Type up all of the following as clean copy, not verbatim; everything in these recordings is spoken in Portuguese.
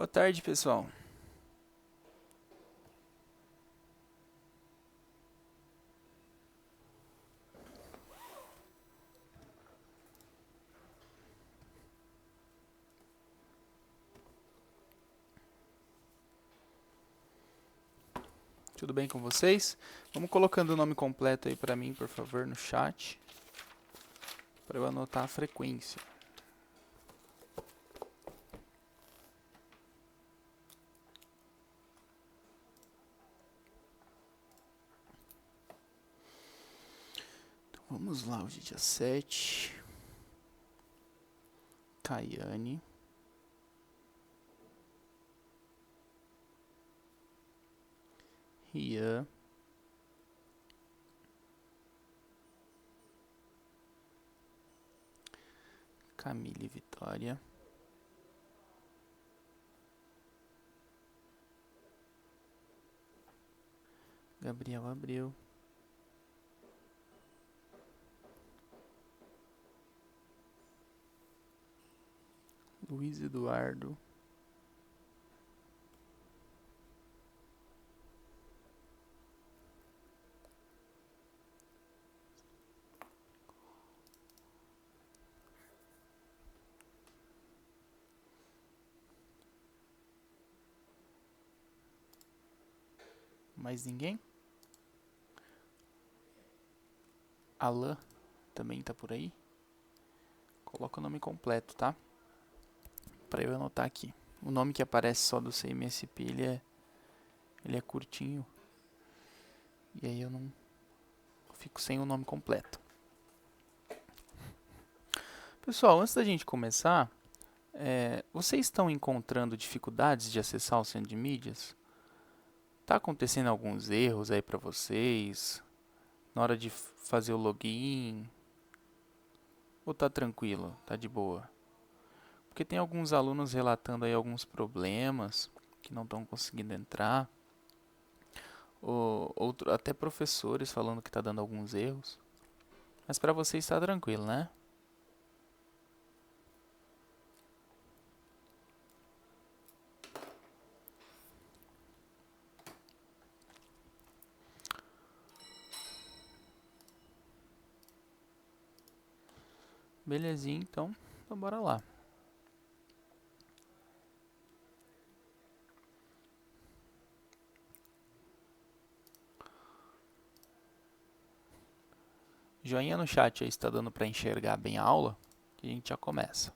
Boa tarde, pessoal. Tudo bem com vocês? Vamos colocando o nome completo aí para mim, por favor, no chat, para eu anotar a frequência. Então, vamos lá, hoje é dia 7. Caiane. Rian. Camille Vitória. Gabriel Abreu. Luiz Eduardo. Mais ninguém? Alan também tá por aí. Coloca o nome completo, tá? Para eu anotar aqui. O nome que aparece só do CMSP, ele é curtinho. E aí eu não fico sem o nome completo. Pessoal, antes da gente começar, vocês estão encontrando dificuldades de acessar o centro de mídias? Tá acontecendo alguns erros aí para vocês na hora de fazer o login? Ou tá tranquilo, tá de boa? Porque tem alguns alunos relatando aí alguns problemas que não estão conseguindo entrar, ou até professores falando que tá dando alguns erros. Mas para vocês tá tranquilo, né? Belezinha, então bora lá. Joinha no chat aí, está dando para enxergar bem a aula, que a gente já começa.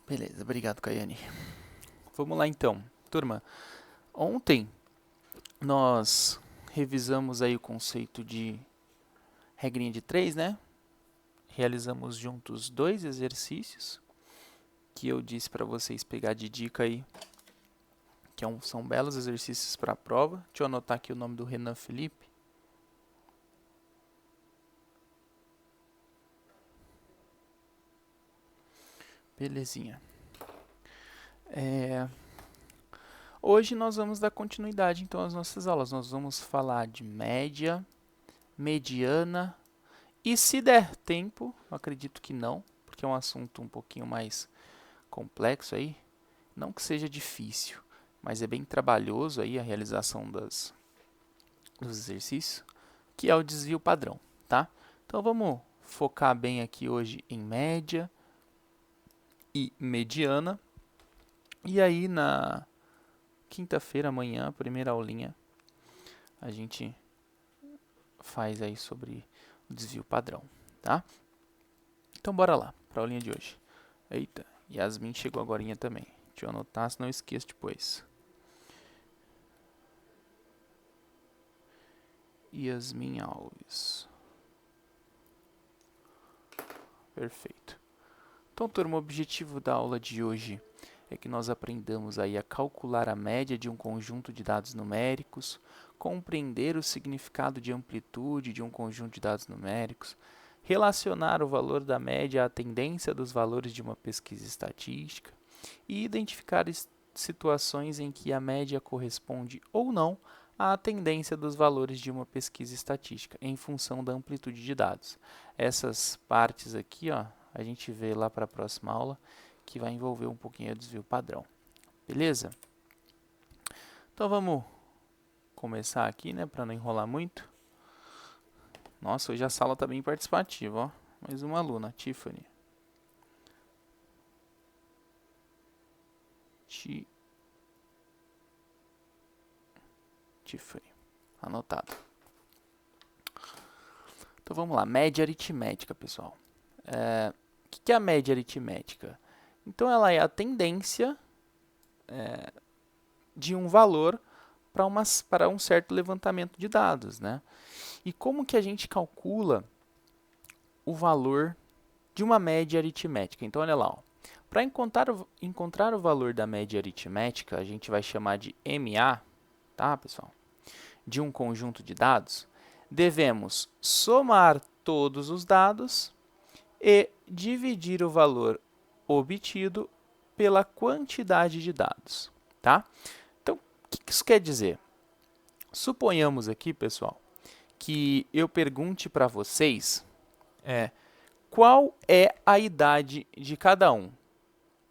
Beleza, obrigado, Caiane. Vamos lá então. Turma, ontem nós revisamos aí o conceito de regrinha de 3, né? Realizamos juntos 2 exercícios que eu disse para vocês pegar de dica aí, que são belos exercícios para a prova. Deixa eu anotar aqui o nome do Renan Felipe. Belezinha. Hoje nós vamos dar continuidade então às nossas aulas. Nós vamos falar de média, mediana e, se der tempo, acredito que não, porque é um assunto um pouquinho mais complexo aí, não que seja difícil, mas é bem trabalhoso aí a realização dos exercícios, que é o desvio padrão, tá? Então vamos focar bem aqui hoje em média e mediana. E aí na quinta-feira, amanhã, primeira aulinha, a gente faz aí sobre o desvio padrão, tá? Então bora lá para a aulinha de hoje. Eita, Yasmin chegou agorinha também. Deixa eu anotar, senão eu esqueço depois. Yasmin Alves. Perfeito. Então, turma, o objetivo da aula de hoje é que nós aprendamos aí a calcular a média de um conjunto de dados numéricos, compreender o significado de amplitude de um conjunto de dados numéricos, relacionar o valor da média à tendência dos valores de uma pesquisa estatística e identificar situações em que a média corresponde ou não a tendência dos valores de uma pesquisa estatística em função da amplitude de dados. Essas partes aqui, ó, a gente vê lá para a próxima aula, que vai envolver um pouquinho o desvio padrão. Beleza? Então vamos começar aqui, né, para não enrolar muito. Nossa, hoje a sala está bem participativa, ó. Mais uma aluna, Tiffany. Tiffany. Anotado. Então vamos lá, média aritmética, pessoal. O que é a média aritmética? Então ela é a tendência de um valor para um certo levantamento de dados, né? E como que a gente calcula o valor de uma média aritmética? Então olha lá, para encontrar o valor da média aritmética, a gente vai chamar de MA, tá, pessoal? De um conjunto de dados, devemos somar todos os dados e dividir o valor obtido pela quantidade de dados, tá? Então, o que isso quer dizer? Suponhamos aqui, pessoal, que eu pergunte para vocês qual é a idade de cada um,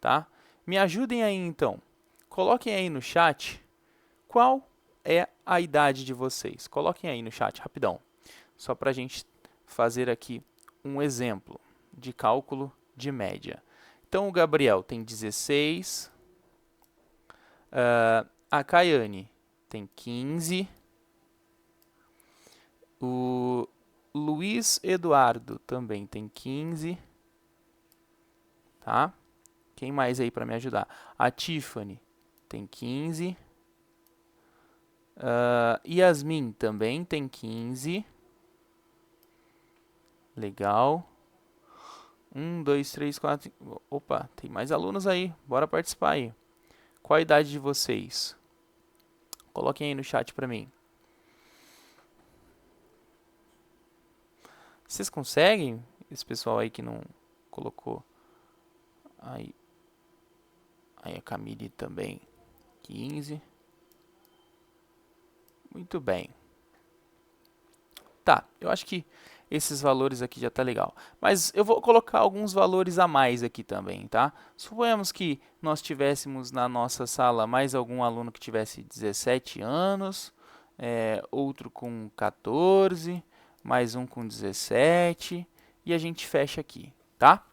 tá? Me ajudem aí, então. Coloquem aí no chat qual é a idade de vocês. Coloquem aí no chat, rapidão. Só para a gente fazer aqui um exemplo de cálculo de média. Então, o Gabriel tem 16. A Caiane tem 15. O Luiz Eduardo também tem 15. Tá? Quem mais aí para me ajudar? A Tiffany tem 15. Yasmin também tem 15. Legal. 1, 2, 3, 4... Opa, tem mais alunos aí. Bora participar aí. Qual a idade de vocês? Coloquem aí no chat para mim. Vocês conseguem? Esse pessoal aí que não colocou. Aí a Camille também. 15. Muito bem. Tá, eu acho que esses valores aqui já tá legal. Mas eu vou colocar alguns valores a mais aqui também, tá? Suponhamos que nós tivéssemos na nossa sala mais algum aluno que tivesse 17 anos, outro com 14, mais um com 17, e a gente fecha aqui, tá?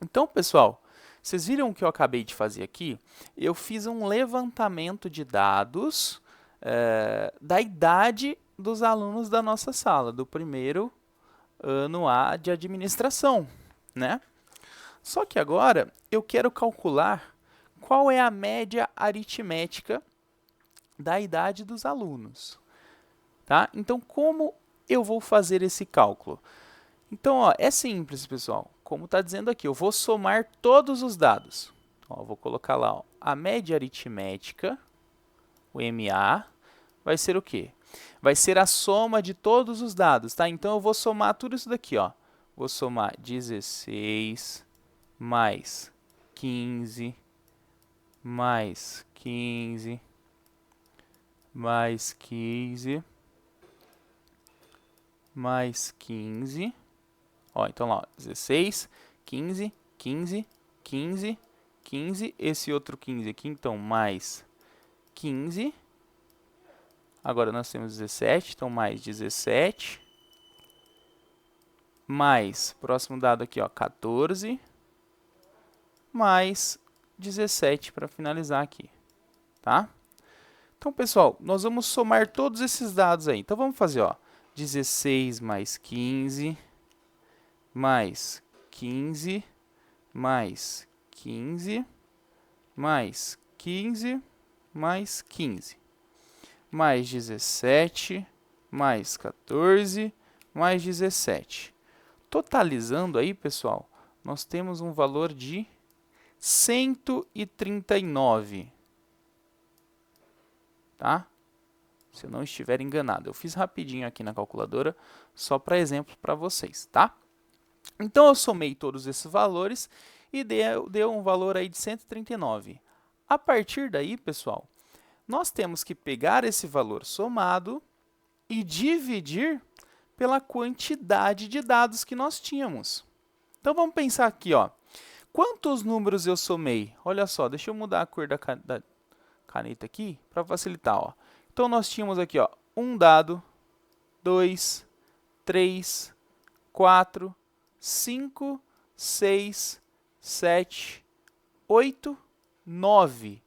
Então, pessoal, vocês viram o que eu acabei de fazer aqui? Eu fiz um levantamento de dados da idade dos alunos da nossa sala, do primeiro ano A de administração, né? Só que agora eu quero calcular qual é a média aritmética da idade dos alunos, tá? Então, como eu vou fazer esse cálculo? Então, ó, é simples, pessoal. Como está dizendo aqui, eu vou somar todos os dados. Ó, vou colocar lá, ó, a média aritmética, o MA, vai ser o quê? Vai ser a soma de todos os dados, tá? Então, eu vou somar tudo isso daqui, ó. Vou somar 16 mais 15 mais 15 mais 15 mais 15. Ó, então lá, ó, 16, 15, 15, 15, 15. Esse outro 15 aqui, então, mais 15. Agora nós temos 17, então mais 17. Mais, próximo dado aqui, ó, 14. Mais 17 para finalizar aqui, tá? Então, pessoal, nós vamos somar todos esses dados aí. Então, vamos fazer, ó, 16 mais 15, mais 15, mais 15, mais 15, mais 15, mais 17, mais 14, mais 17. Totalizando aí, pessoal, nós temos um valor de 139. Tá? Se eu não estiver enganado. Eu fiz rapidinho aqui na calculadora, só para exemplo para vocês, tá? Então, eu somei todos esses valores e deu um valor aí de 139. A partir daí, pessoal, nós temos que pegar esse valor somado e dividir pela quantidade de dados que nós tínhamos. Então, vamos pensar aqui, ó. Quantos números eu somei? Olha só, deixa eu mudar a cor da caneta aqui para facilitar, ó. Então, nós tínhamos aqui, ó, um dado, 2, 3, 4, 5, 6, 7, 8, 9.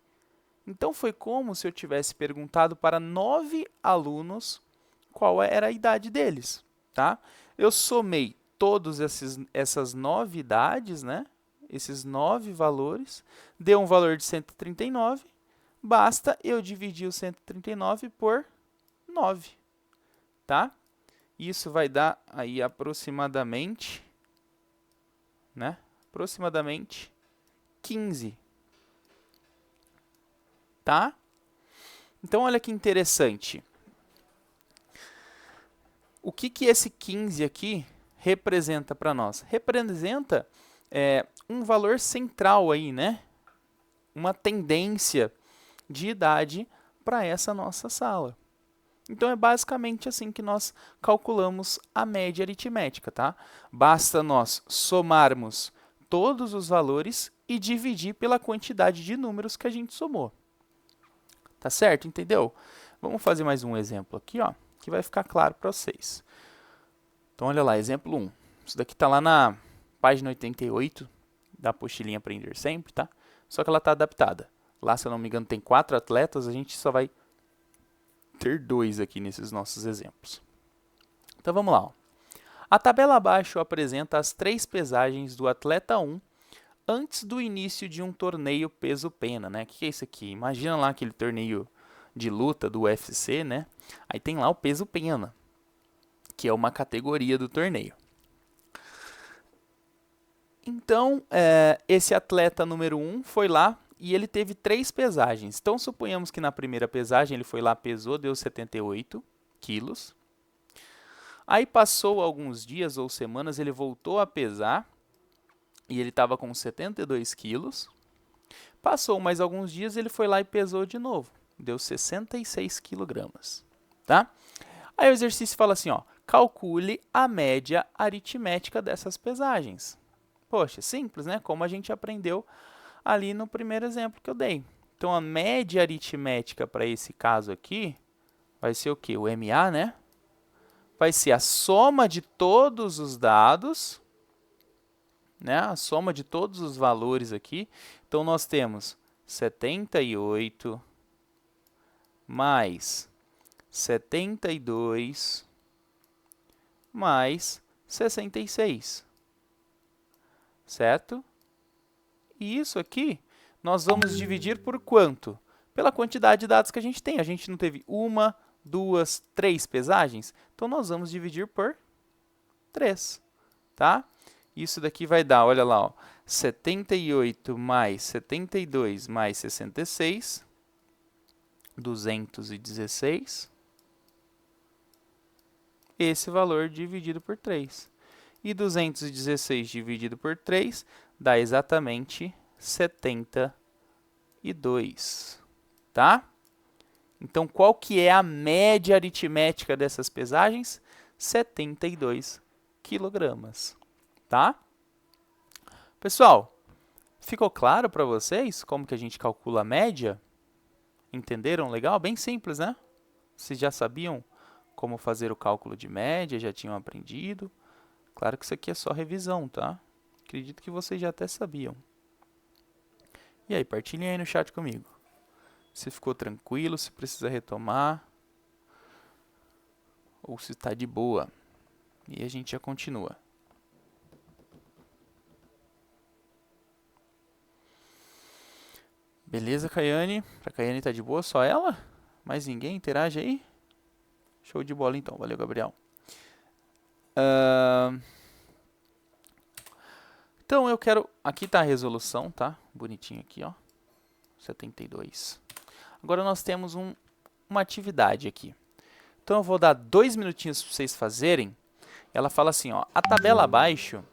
Então, foi como se eu tivesse perguntado para 9 alunos qual era a idade deles, tá? Eu somei todas essas 9 idades, né? Esses 9 valores, deu um valor de 139, basta eu dividir o 139 por 9, tá? Isso vai dar aí aproximadamente, né? Aproximadamente 15, tá? Então, olha que interessante. O que esse 15 aqui representa para nós? Representa um valor central aí, né? Uma tendência de idade para essa nossa sala. Então, é basicamente assim que nós calculamos a média aritmética, tá? Basta nós somarmos todos os valores e dividir pela quantidade de números que a gente somou. Tá certo? Entendeu? Vamos fazer mais um exemplo aqui, ó, que vai ficar claro para vocês. Então, olha lá, exemplo 1. Isso daqui está lá na página 88 da apostilinha Aprender Sempre, tá? Só que ela está adaptada. Lá, se eu não me engano, tem 4 atletas, a gente só vai ter 2 aqui nesses nossos exemplos. Então, vamos lá. Ó. A tabela abaixo apresenta as 3 pesagens do atleta 1 antes do início de um torneio peso-pena, né? O que é isso aqui? Imagina lá aquele torneio de luta do UFC, né? Aí tem lá o peso-pena, que é uma categoria do torneio. Então, esse atleta número 1 foi lá e ele teve 3 pesagens. Então, suponhamos que na primeira pesagem ele foi lá, pesou, deu 78 quilos. Aí passou alguns dias ou semanas, ele voltou a pesar e ele estava com 72 quilos. Passou mais alguns dias, ele foi lá e pesou de novo. Deu 66 quilogramas, tá? Aí o exercício fala assim, ó, calcule a média aritmética dessas pesagens. Poxa, simples, né? Como a gente aprendeu ali no primeiro exemplo que eu dei. Então, a média aritmética para esse caso aqui vai ser o quê? O MA, né? Vai ser a soma de todos os dados, né? A soma de todos os valores aqui. Então, nós temos 78 mais 72 mais 66, certo? E isso aqui nós vamos dividir por quanto? Pela quantidade de dados que a gente tem. A gente não teve 1, 2, 3 pesagens? Então, nós vamos dividir por 3, tá? Isso daqui vai dar, olha lá, ó, 78 mais 72 mais 66, 216. Esse valor dividido por 3. E 216 dividido por 3 dá exatamente 72, tá? Então, qual que é a média aritmética dessas pesagens? 72 quilogramas, tá? Pessoal, ficou claro para vocês como que a gente calcula a média? Entenderam legal? Bem simples, né? Vocês já sabiam como fazer o cálculo de média, já tinham aprendido. Claro que isso aqui é só revisão, tá? Acredito que vocês já até sabiam. E aí, partilhem aí no chat comigo. Se ficou tranquilo, se precisa retomar. Ou se está de boa. E a gente já continua. Beleza, Caiane? Pra Caiane tá de boa? Só ela? Mais ninguém interage aí? Show de bola então. Valeu, Gabriel. Então, eu quero... Aqui está a resolução, tá? Bonitinho aqui, ó. 72. Agora, nós temos uma atividade aqui. Então, eu vou dar 2 minutinhos para vocês fazerem. Ela fala assim, ó. A tabela abaixo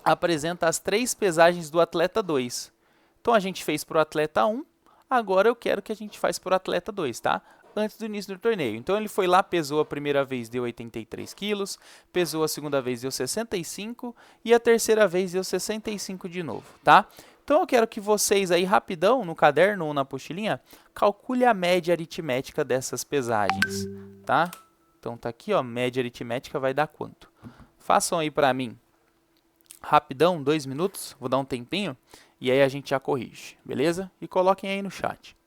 apresenta as 3 pesagens do atleta 2. Então, a gente fez para o atleta 1. Agora eu quero que a gente faça por atleta 2, tá? Antes do início do torneio. Então, ele foi lá, pesou a primeira vez, deu 83 quilos, pesou a segunda vez, deu 65 e a terceira vez deu 65 de novo, tá? Então, eu quero que vocês aí, rapidão, no caderno ou na apostilinha, calcule a média aritmética dessas pesagens, tá? Então, tá aqui, ó, média aritmética vai dar quanto? Façam aí para mim, rapidão, 2 minutos, vou dar um tempinho, e aí a gente já corrige, beleza? E coloquem aí no chat.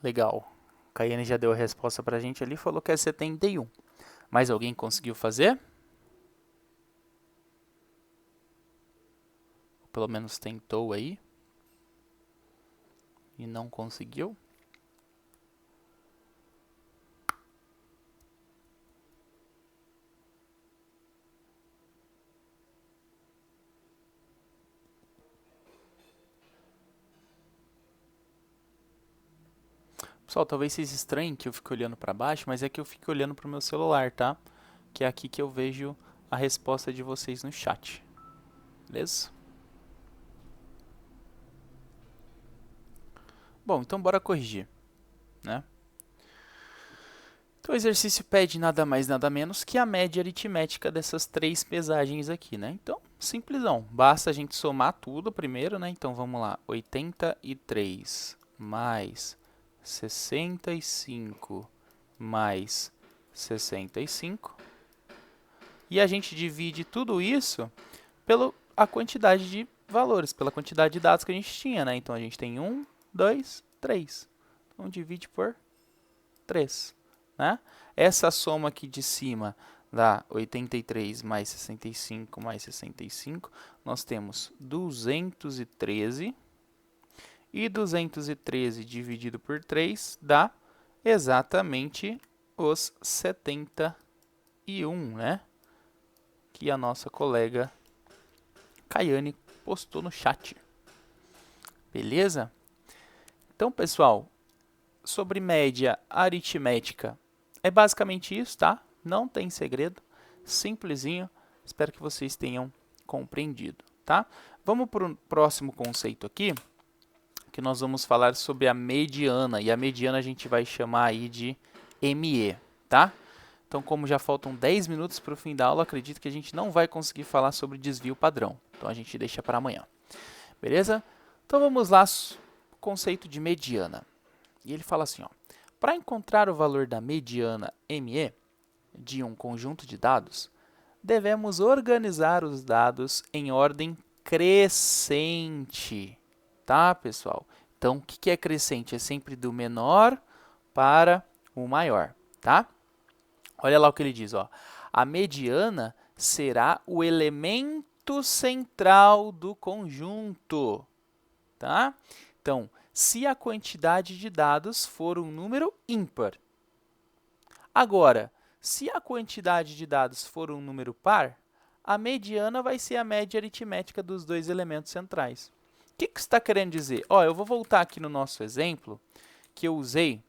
Legal. Caiane já deu a resposta para a gente ali, falou que é 71. Mais alguém conseguiu fazer? Pelo menos tentou aí. E não conseguiu? Pessoal, talvez vocês estranhem que eu fique olhando para baixo, mas é que eu fico olhando para o meu celular, tá? Que é aqui que eu vejo a resposta de vocês no chat. Beleza? Bom, então bora corrigir, né? Então o exercício pede nada mais nada menos que a média aritmética dessas três pesagens aqui, né? Então, simplesão, basta a gente somar tudo primeiro, né? Então vamos lá, 83 mais 65 mais 65. E a gente divide tudo isso pela quantidade de valores, pela quantidade de dados que a gente tinha, né? Então a gente tem 1, 2, 3. Então divide por 3. Né? Essa soma aqui de cima dá 83 mais 65 mais 65. Nós temos 213. E 213 dividido por 3 dá exatamente os 71, né? Que a nossa colega Caiane postou no chat. Beleza? Então, pessoal, sobre média aritmética, é basicamente isso, tá? Não tem segredo, simplesinho. Espero que vocês tenham compreendido, tá? Vamos para o próximo conceito aqui, que nós vamos falar sobre a mediana. E a mediana a gente vai chamar aí de ME, tá? Então, como já faltam 10 minutos para o fim da aula, acredito que a gente não vai conseguir falar sobre desvio padrão. Então, a gente deixa para amanhã. Beleza? Então, vamos lá, conceito de mediana. E ele fala assim, ó, para encontrar o valor da mediana ME de um conjunto de dados, devemos organizar os dados em ordem crescente, tá, pessoal? Então, o que é crescente? É sempre do menor para o maior, tá? Olha lá o que ele diz, ó. A mediana será o elemento central do conjunto, tá? Então, se a quantidade de dados for um número ímpar. Agora, se a quantidade de dados for um número par, a mediana vai ser a média aritmética dos dois elementos centrais. O que está querendo dizer? Ó, eu vou voltar aqui no nosso exemplo que eu usei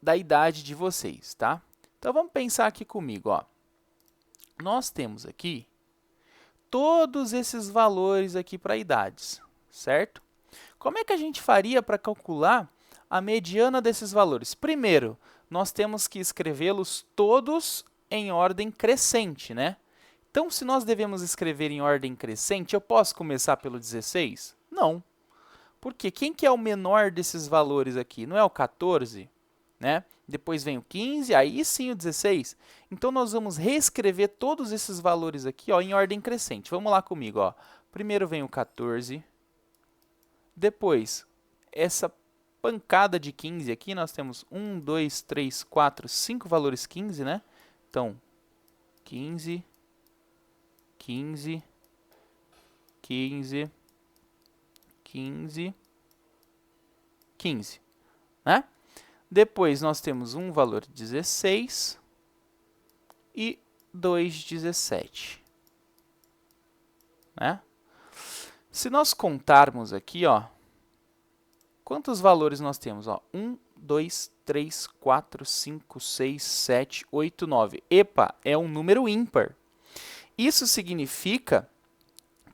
da idade de vocês, tá? Então, vamos pensar aqui comigo, ó. nós temos aqui todos esses valores aqui para idades, certo? Como é que a gente faria para calcular a mediana desses valores? Primeiro, nós temos que escrevê-los todos em ordem crescente, né? Então, se nós devemos escrever em ordem crescente, eu posso começar pelo 16? Não. Porque quem que é o menor desses valores aqui? Não é o 14, né? Depois vem o 15, aí sim o 16. Então, nós vamos reescrever todos esses valores aqui, ó, em ordem crescente. Vamos lá comigo, ó. Primeiro vem o 14. Depois, essa pancada de 15 aqui, nós temos 1, 2, 3, 4, 5 valores 15, né? Então, 15, 15, 15, 15, 15, né? Depois, nós temos um valor 16 e 2, 17, né? Se nós contarmos aqui, ó, quantos valores nós temos? Ó, 1, 2, 3, 4, 5, 6, 7, 8, 9. Epa, é um número ímpar. Isso significa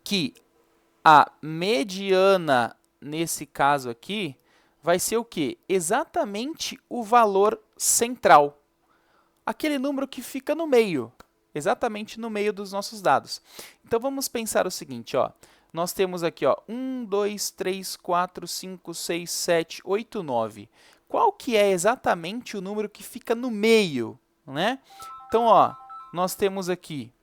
que a mediana, nesse caso aqui, vai ser o quê? Exatamente o valor central. Aquele número que fica no meio, exatamente no meio dos nossos dados. Então, vamos pensar o seguinte, ó. Nós temos aqui, ó, 1, 2, 3, 4, 5, 6, 7, 8, 9. Qual que é exatamente o número que fica no meio, né? Então, ó, nós temos aqui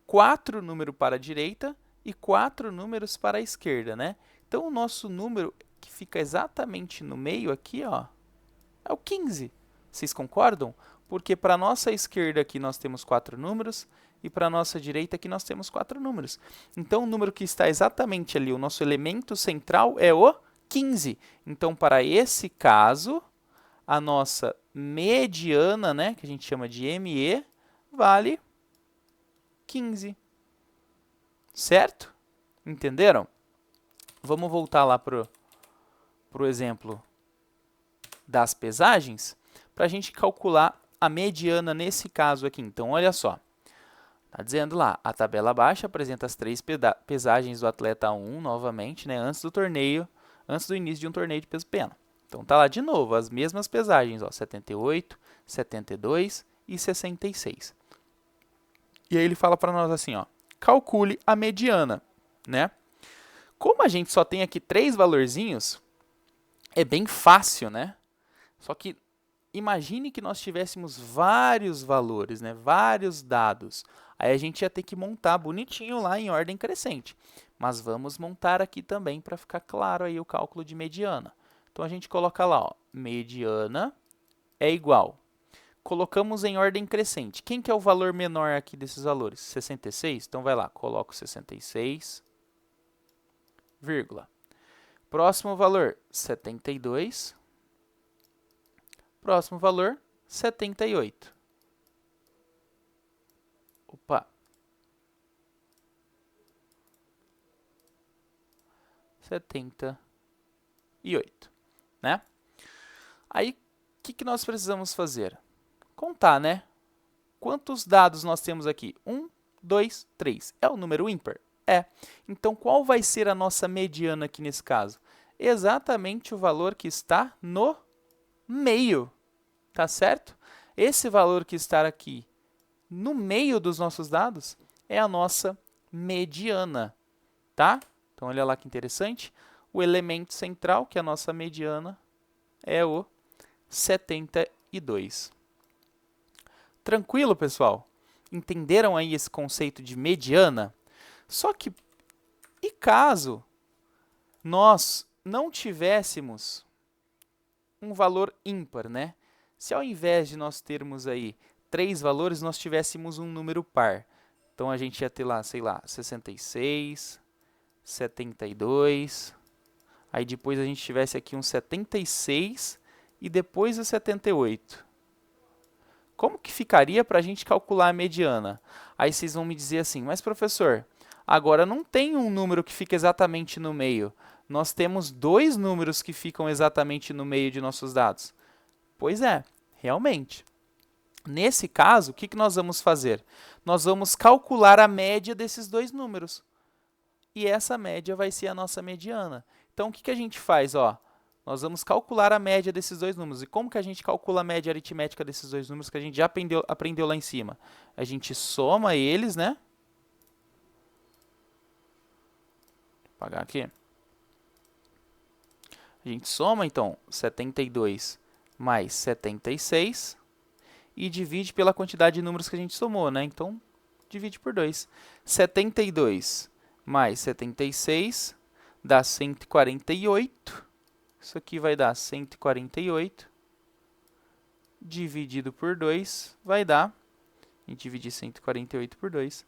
4 números para a direita e 4 números para a esquerda, né? Então, o nosso número que fica exatamente no meio aqui, ó, é o 15. Vocês concordam? Porque para a nossa esquerda aqui nós temos 4 números e para a nossa direita aqui nós temos 4 números. Então, o número que está exatamente ali, o nosso elemento central, é o 15. Então, para esse caso, a nossa mediana, né, que a gente chama de ME, vale 15. Certo? Entenderam? Vamos voltar lá para o exemplo das pesagens, para a gente calcular a mediana nesse caso aqui. Então, olha só. Está dizendo lá, a tabela abaixo apresenta as 3 pesagens do atleta 1, novamente, né, antes do início de um torneio de peso pena. Então, está lá de novo, as mesmas pesagens, ó, 78, 72 e 66. E aí ele fala para nós assim, ó, calcule a mediana, né? Como a gente só tem aqui 3 valorzinhos, é bem fácil, né? Só que imagine que nós tivéssemos vários valores, né? Vários dados. Aí a gente ia ter que montar bonitinho lá em ordem crescente. Mas vamos montar aqui também para ficar claro aí o cálculo de mediana. Então, a gente coloca lá, ó, mediana é igual. Colocamos em ordem crescente. Quem que é o valor menor aqui desses valores? 66? Então, vai lá, coloco 66, vírgula. Próximo valor, 72. Próximo valor, 78. Opa. 78, né? Aí, o que nós precisamos fazer? Contar, né? Quantos dados nós temos aqui? 1, 2, 3. É o número ímpar? É. Então, qual vai ser a nossa mediana aqui nesse caso? Exatamente o valor que está no meio, tá certo? Esse valor que está aqui no meio dos nossos dados é a nossa mediana, tá? Então, olha lá que interessante. O elemento central, que é a nossa mediana, é o 72. Tranquilo, pessoal? Entenderam aí esse conceito de mediana? Só que, e caso nós não tivéssemos um valor ímpar, né? Se ao invés de nós termos aí 3 valores, nós tivéssemos um número par. Então, a gente ia ter lá, sei lá, 66, 72. Aí, depois, a gente tivesse aqui um 76 e depois o 78. Como que ficaria para a gente calcular a mediana? Aí vocês vão me dizer assim, mas professor, agora não tem um número que fica exatamente no meio. Nós temos 2 números que ficam exatamente no meio de nossos dados. Pois é, realmente. Nesse caso, o que nós vamos fazer? Nós vamos calcular a média desses dois números. E essa média vai ser a nossa mediana. Então, o que a gente faz? Ó, nós vamos calcular a média desses dois números. E como que a gente calcula a média aritmética desses dois números que a gente já aprendeu lá em cima? A gente soma eles, né? Vou apagar aqui. A gente soma, então, 72 mais 76 e divide pela quantidade de números que a gente somou, né? Então, divide por 2. 72 mais 76 dá 148. Isso aqui vai dar 148. Dividido por 2 vai dar, a gente dividir 148 por 2,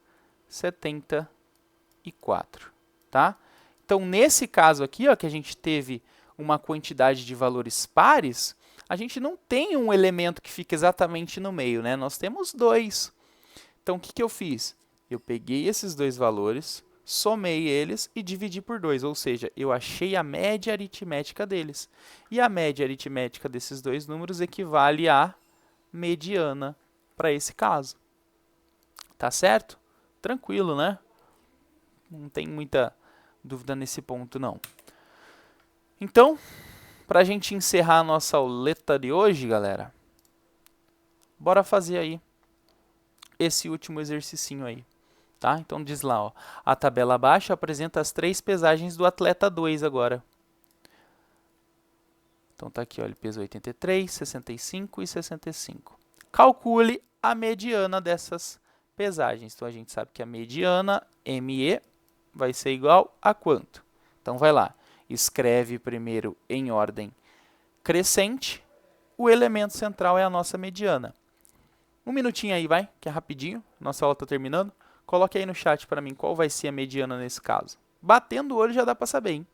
74, tá? Então, nesse caso aqui, ó, que a gente teve uma quantidade de valores pares, a gente não tem um elemento que fica exatamente no meio, né? Nós temos dois. Então, o que eu fiz? Eu peguei esses dois valores, somei eles e dividi por 2, ou seja, eu achei a média aritmética deles. E a média aritmética desses dois números equivale à mediana para esse caso. Tá certo? Tranquilo, né? Não tem muita dúvida nesse ponto, não. Então, para a gente encerrar a nossa auleta de hoje, galera, bora fazer aí esse último exercicinho aí. Tá? Então diz lá, ó, a tabela abaixo apresenta as 3 pesagens do atleta 2 agora. Então tá aqui, ó, ele pesou 83, 65 e 65. Calcule a mediana dessas pesagens. Então a gente sabe que a mediana, ME, vai ser igual a quanto? Então vai lá, escreve primeiro em ordem crescente, o elemento central é a nossa mediana. Um minutinho aí, vai, que é rapidinho, nossa aula está terminando. Coloque aí no chat para mim qual vai ser a mediana nesse caso. Batendo o olho já dá para saber, hein?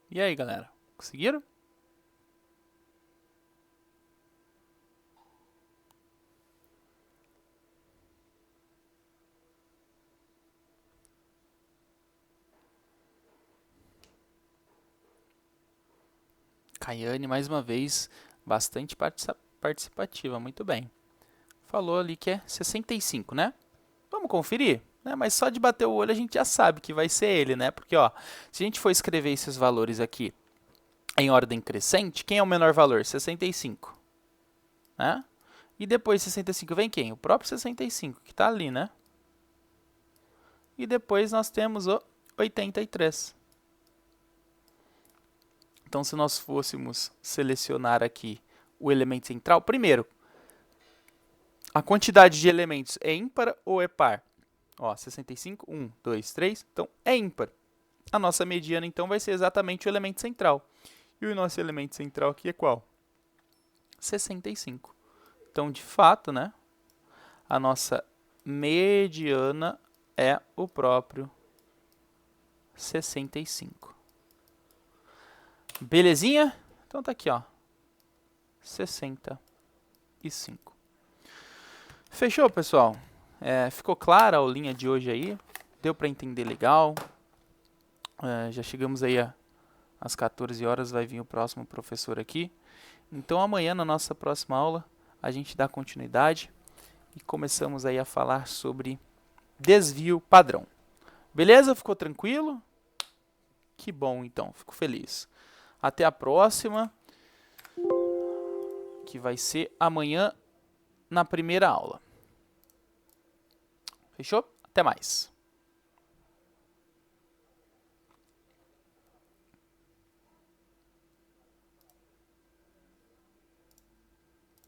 E aí, galera? Conseguiram? Caiane, mais uma vez, bastante participativa, muito bem. Falou ali que é 65, né? Vamos conferir? Né? Mas só de bater o olho a gente já sabe que vai ser ele, né? Porque, ó, se a gente for escrever esses valores aqui em ordem crescente, quem é o menor valor? 65. Né? E depois de 65 vem quem? O próprio 65, que está ali, né? E depois nós temos o 83. Então, se nós fôssemos selecionar aqui o elemento central, primeiro, a quantidade de elementos é ímpar ou é par? Ó, 65, 1, 2, 3, então é ímpar. A nossa mediana, então, vai ser exatamente o elemento central. E o nosso elemento central aqui é qual? 65. Então, de fato, né, a nossa mediana é o próprio 65. Belezinha? Então tá aqui, ó, 65. Fechou, pessoal? Ficou clara a aulinha de hoje aí? Deu para entender legal? Já chegamos aí às 14 horas, vai vir o próximo professor aqui. Então amanhã, na nossa próxima aula, a gente dá continuidade e começamos aí a falar sobre desvio padrão. Beleza? Ficou tranquilo? Que bom, então. Fico feliz. Até a próxima, que vai ser amanhã na primeira aula. Fechou? Até mais.